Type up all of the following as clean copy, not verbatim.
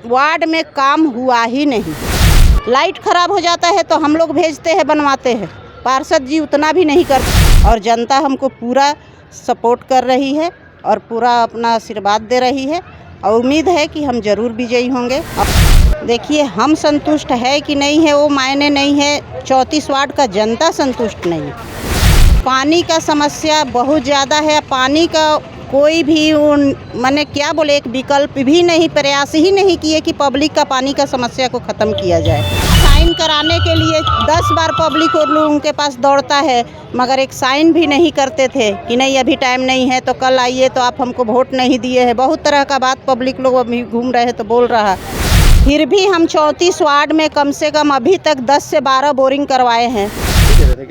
Ward में काम हुआ ही नहीं। लाइट खराब हो जाता है तो हम लोग भेजते हैं, बनवाते हैं, पार्षद जी उतना भी नहीं करते। और जनता हमको पूरा सपोर्ट कर रही है और पूरा अपना आशीर्वाद दे रही है और उम्मीद है कि हम ज़रूर विजयी होंगे। देखिए, हम संतुष्ट है कि नहीं है वो मायने नहीं है, 34 वार्ड का जनता संतुष्ट नहीं है। पानी का समस्या बहुत ज़्यादा है। पानी का कोई भी मैंने क्या बोले, एक विकल्प भी नहीं, प्रयास ही नहीं किए कि पब्लिक का पानी का समस्या को ख़त्म किया जाए। साइन कराने के लिए 10 बार पब्लिक और लोगों के पास दौड़ता है, मगर एक साइन भी नहीं करते थे कि नहीं अभी टाइम नहीं है तो कल आइए, तो आप हमको वोट नहीं दिए हैं। बहुत तरह का बात पब्लिक लोग अभी घूम रहे तो बोल रहा। फिर भी हम 34 वार्ड में कम से कम अभी तक 10 से 12 बोरिंग करवाए हैं,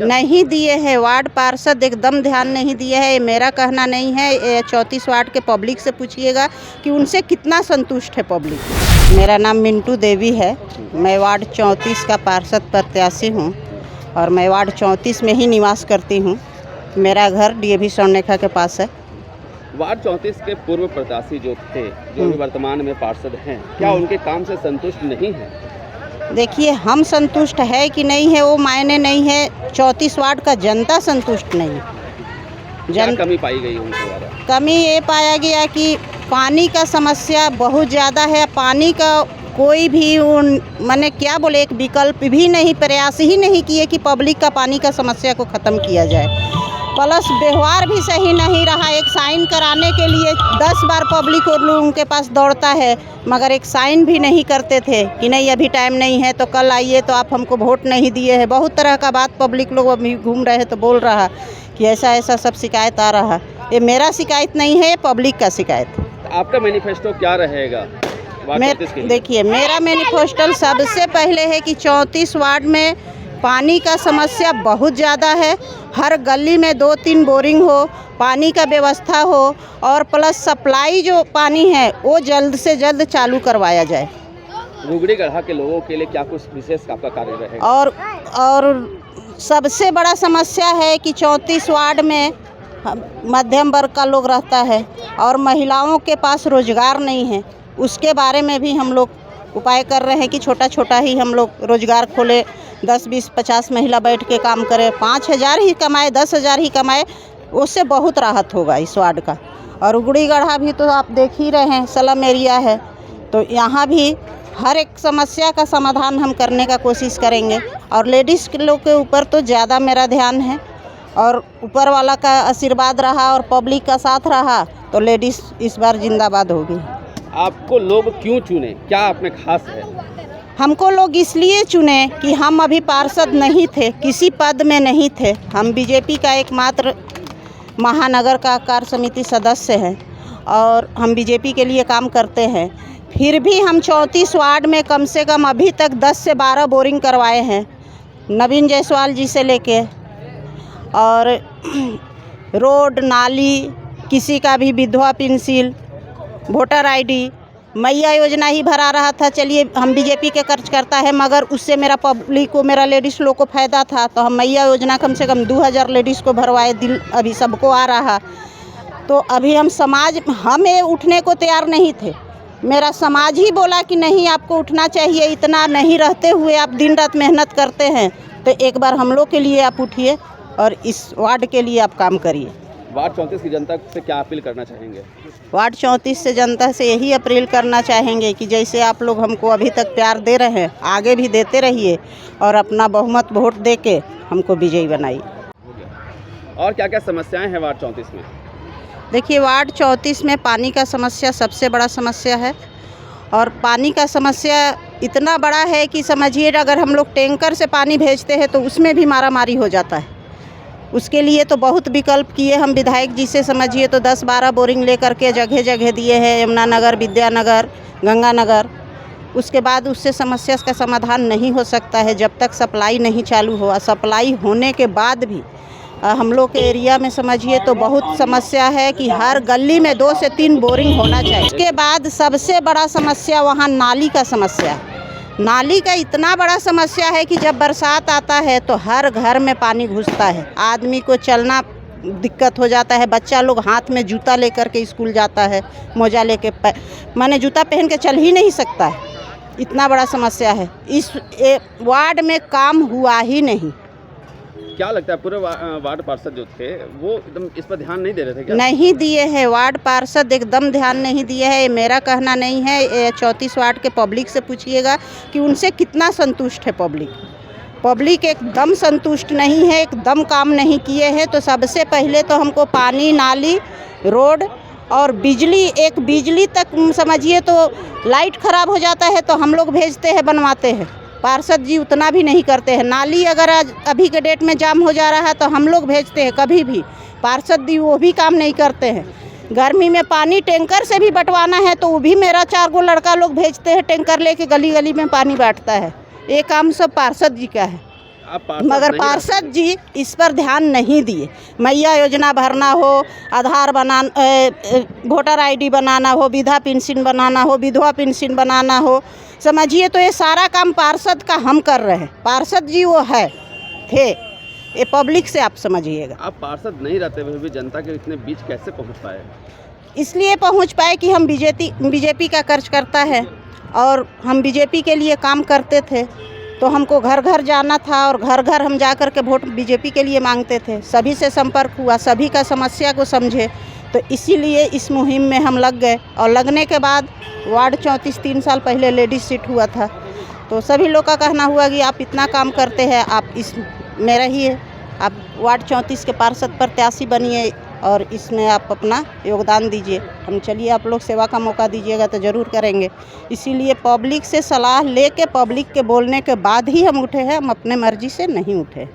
नहीं दिए हैं। वार्ड पार्षद एकदम ध्यान नहीं दिए है। मेरा कहना नहीं है, 34 वार्ड के पब्लिक से पूछिएगा कि उनसे कितना संतुष्ट है पब्लिक। मेरा नाम मिंटू देवी है, मैं वार्ड 34 का पार्षद प्रत्याशी हूँ और मैं वार्ड 34 में ही निवास करती हूँ। मेरा घर DAV स्वर्णरेखा के पास है। वार्ड 34 के पूर्व प्रत्याशी जो थे, जो भी वर्तमान में पार्षद हैं, क्या उनके काम से संतुष्ट नहीं है? देखिए, हम संतुष्ट है कि नहीं है वो मायने नहीं है, 34 वार्ड का जनता संतुष्ट नहीं। क्या कमी पाई गई उनके द्वारा? कमी ये पाया गया कि पानी का समस्या बहुत ज़्यादा है। पानी का कोई भी मैंने क्या बोले, एक विकल्प भी नहीं, प्रयास ही नहीं किए कि पब्लिक का पानी का समस्या को ख़त्म किया जाए। प्लस व्यवहार भी सही नहीं रहा। एक साइन कराने के लिए 10 बार पब्लिक और लोगों के पास दौड़ता है, मगर एक साइन भी नहीं करते थे कि नहीं अभी टाइम नहीं है तो कल आइए, तो आप हमको वोट नहीं दिए हैं। बहुत तरह का बात पब्लिक लोग अभी घूम रहे तो बोल रहा कि ऐसा ऐसा सब शिकायत आ रहा। ये मेरा शिकायत नहीं है, ये पब्लिक का शिकायत। आपका मैनिफेस्टो क्या रहेगा? देखिए, मेरा मैनिफेस्टो सबसे पहले है कि 34 वार्ड में पानी का समस्या बहुत ज़्यादा है। हर गली में 2-3 बोरिंग हो, पानी का व्यवस्था हो और प्लस सप्लाई जो पानी है वो जल्द से जल्द चालू करवाया जाए। रुगड़ी गढ़ा के लोगों के लिए क्या कुछ विशेष आपका कार्य रहेगा? और सबसे बड़ा समस्या है कि 34 वार्ड में मध्यम वर्ग का लोग रहता है और महिलाओं के पास रोजगार नहीं है। उसके बारे में भी हम लोग उपाय कर रहे हैं कि छोटा छोटा ही हम लोग रोजगार खोले, 10, 20, 50 महिला बैठ के काम करें, 5,000 ही कमाए, 10,000 ही कमाए, उससे बहुत राहत होगा इस वार्ड का। और रुगड़ी गढ़ा भी तो आप देख ही रहे हैं, स्लम एरिया है, तो यहाँ भी हर एक समस्या का समाधान हम करने का कोशिश करेंगे। और लेडीज़ के लोग के ऊपर तो ज़्यादा मेरा ध्यान है और ऊपर वाला का आशीर्वाद रहा और पब्लिक का साथ रहा तो लेडीज़ इस बार जिंदाबाद होगी। आपको लोग क्यों चुने, क्या आप में खास है? हमको लोग इसलिए चुने कि हम अभी पार्षद नहीं थे, किसी पद में नहीं थे। हम BJP का एकमात्र महानगर का कार्य समिति सदस्य हैं और हम BJP के लिए काम करते हैं। फिर भी हम 34 वार्ड में कम से कम अभी तक 10 से 12 बोरिंग करवाए हैं, नवीन जायसवाल जी से लेके। और रोड, नाली, किसी का भी विधवा पेंशन, वोटर ID, मैया योजना ही भरा रहा था। चलिए, हम BJP के खर्च करता है, मगर उससे मेरा पब्लिक को, मेरा लेडीज़ लोग को फ़ायदा था, तो हम मैया योजना कम से कम 2000 लेडीज़ को भरवाए। दिल अभी सबको आ रहा। तो अभी हम ये उठने को तैयार नहीं थे। मेरा समाज ही बोला कि नहीं, आपको उठना चाहिए, इतना नहीं रहते हुए आप दिन रात मेहनत करते हैं, तो एक बार हम लोग के लिए आप उठिए और इस वार्ड के लिए आप काम करिए। वार्ड 34 की जनता से क्या अपील करना चाहेंगे? वार्ड 34 से जनता से यही अपील करना चाहेंगे कि जैसे आप लोग हमको अभी तक प्यार दे रहे हैं, आगे भी देते रहिए और अपना बहुमत वोट दे के हमको विजयी बनाइए। और क्या क्या समस्याएं हैं वार्ड 34 में? देखिए, वार्ड 34 में पानी का समस्या सबसे बड़ा समस्या है और पानी का समस्या इतना बड़ा है कि समझिए, अगर हम लोग टैंकर से पानी भेजते हैं तो उसमें भी मारामारी हो जाता है। उसके लिए तो बहुत विकल्प किए हम विधायक जी से, समझिए तो 10-12 बोरिंग लेकर के जगह जगह दिए हैं, यमुना नगर, विद्यानगर, गंगानगर। उसके बाद उससे समस्या का समाधान नहीं हो सकता है जब तक सप्लाई नहीं चालू हो। सप्लाई होने के बाद भी हम लोग के एरिया में समझिए तो बहुत समस्या है कि हर गली में 2 से 3 बोरिंग होना चाहिए। उसके बाद सबसे बड़ा समस्या वहाँ नाली का समस्या है। नाली का इतना बड़ा समस्या है कि जब बरसात आता है तो हर घर में पानी घुसता है, आदमी को चलना दिक्कत हो जाता है। बच्चा लोग हाथ में जूता लेकर के स्कूल जाता है, मोजा लेके माने जूता पहन के चल ही नहीं सकता है। इतना बड़ा समस्या है। इस वार्ड में काम हुआ ही नहीं। क्या लगता है पूरे वार्ड पार्षद जो थे वो एकदम इस पर ध्यान नहीं दे रहे थे क्या? नहीं दिए हैं, वार्ड पार्षद एकदम ध्यान नहीं दिए है। ये मेरा कहना नहीं है, ये 34 वार्ड के पब्लिक से पूछिएगा कि उनसे कितना संतुष्ट है पब्लिक एकदम संतुष्ट नहीं है, एकदम काम नहीं किए हैं। तो सबसे पहले तो हमको पानी, नाली, रोड और बिजली तक समझिए तो लाइट ख़राब हो जाता है तो हम लोग भेजते हैं, बनवाते हैं। पार्षद जी उतना भी नहीं करते हैं। नाली अगर अभी के डेट में जाम हो जा रहा है तो हम लोग भेजते हैं, कभी भी पार्षद जी वो भी काम नहीं करते हैं। गर्मी में पानी टैंकर से भी बंटवाना है तो वो भी मेरा 4 गो लड़का लोग भेजते हैं, टैंकर लेके गली गली में पानी बांटता है। ये काम सब पार्षद जी का है, मगर पार्षद जी इस पर ध्यान नहीं दिए। मैया योजना भरना हो, आधार वोटर ID बनाना हो, विधवा पेंशन बनाना हो, विधवा पेंशन बनाना हो, समझिए तो ये सारा काम पार्षद का हम कर रहे हैं। पार्षद जी वो थे, ये पब्लिक से आप समझिएगा। आप पार्षद नहीं रहते हुए भी जनता के इतने बीच कैसे पहुंच पाए? इसलिए पहुंच पाए कि हम बीजेपी का कार्यकर्ता है और हम बीजेपी के लिए काम करते थे, तो हमको घर घर जाना था और घर घर हम जा कर के वोट बीजेपी के लिए मांगते थे। सभी से संपर्क हुआ, सभी का समस्या को समझे, तो इसीलिए इस मुहिम में हम लग गए। और लगने के बाद वार्ड 34 3 साल पहले लेडीज सीट हुआ था, तो सभी लोग का कहना हुआ कि आप इतना काम करते हैं, आप में रहिए, आप वार्ड 34 के पार्षद प्रत्याशी बनिए और इसमें आप अपना योगदान दीजिए। हम चलिए, आप लोग सेवा का मौका दीजिएगा तो ज़रूर करेंगे। इसीलिए पब्लिक से सलाह लेके, पब्लिक के बोलने के बाद ही हम उठे हैं, हम अपने मर्जी से नहीं उठे।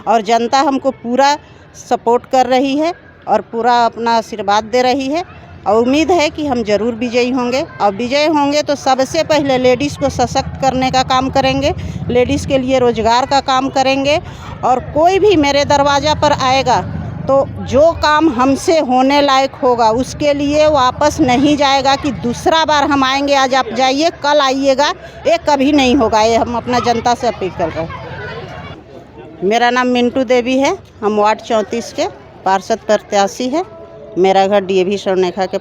और जनता हमको पूरा सपोर्ट कर रही है और पूरा अपना आशीर्वाद दे रही है और उम्मीद है कि हम ज़रूर विजयी होंगे। और विजयी होंगे तो सबसे पहले लेडीज़ को सशक्त करने का काम करेंगे, लेडीज़ के लिए रोज़गार का काम करेंगे। और कोई भी मेरे दरवाज़ा पर आएगा तो जो काम हमसे होने लायक होगा उसके लिए वापस नहीं जाएगा कि दूसरा बार हम आएंगे, आज आप जाइए, कल आइएगा, ये कभी नहीं होगा। ये हम अपना जनता से अपील कर रहे हैं। मेरा नाम मिंटू देवी है, हम वार्ड 34 के पार्षद प्रत्याशी हैं। मेरा घर DAV स्वर्णरेखा के